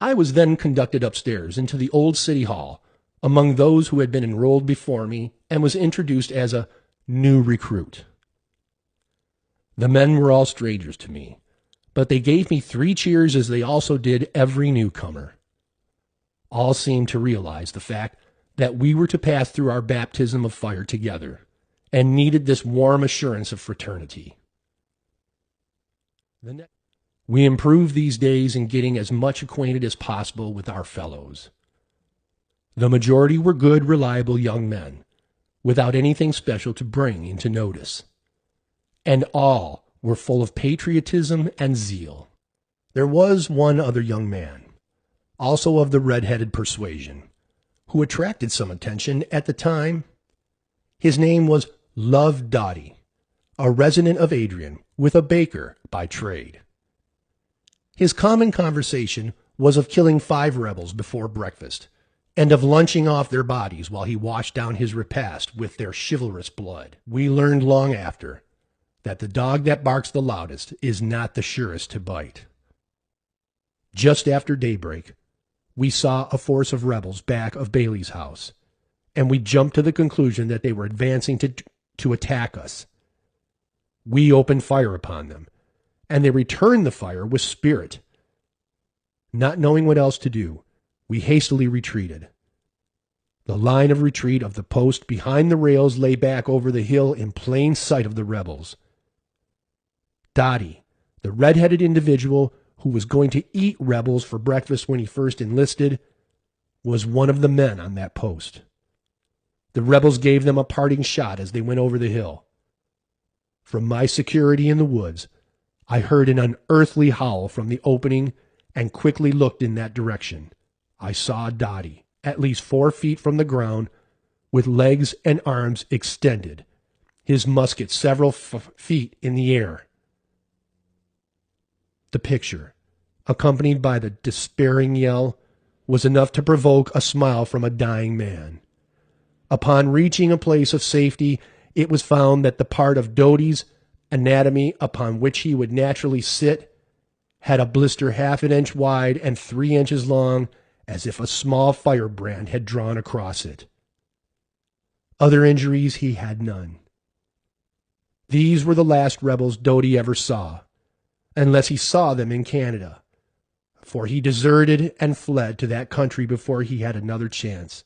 I was then conducted upstairs into the old city hall among those who had been enrolled before me and was introduced as a new recruit. The men were all strangers to me, but they gave me 3 cheers as they also did every newcomer. All seemed to realize the fact that we were to pass through our baptism of fire together and needed this warm assurance of fraternity. We improved these days in getting as much acquainted as possible with our fellows. The majority were good, reliable young men, without anything special to bring into notice. And all were full of patriotism and zeal. There was one other young man, also of the red-headed persuasion, who attracted some attention at the time. His name was Love Dotty, a resident of Adrian, with a baker by trade. His common conversation was of killing 5 rebels before breakfast, and of lunching off their bodies while he washed down his repast with their chivalrous blood. We learned long after that the dog that barks the loudest is not the surest to bite. Just after daybreak, we saw a force of rebels back of Bailey's house, and we jumped to the conclusion that they were advancing to attack us. We opened fire upon them, and they returned the fire with spirit. Not knowing what else to do, we hastily retreated. The line of retreat of the post behind the rails lay back over the hill in plain sight of the rebels. Dotty, the red-headed individual who was going to eat rebels for breakfast when he first enlisted, was one of the men on that post. The rebels gave them a parting shot as they went over the hill. From my security in the woods, I heard an unearthly howl from the opening and quickly looked in that direction. I saw Dotty, at least 4 feet from the ground, with legs and arms extended, his musket several feet in the air. The picture, accompanied by the despairing yell, was enough to provoke a smile from a dying man. Upon reaching a place of safety, it was found that the part of Doty's anatomy upon which he would naturally sit had a blister 1/2 inch wide and 3 inches long, as if a small firebrand had drawn across it. Other injuries he had none. These were the last rebels Doty ever saw, unless he saw them in Canada, for he deserted and fled to that country before he had another chance.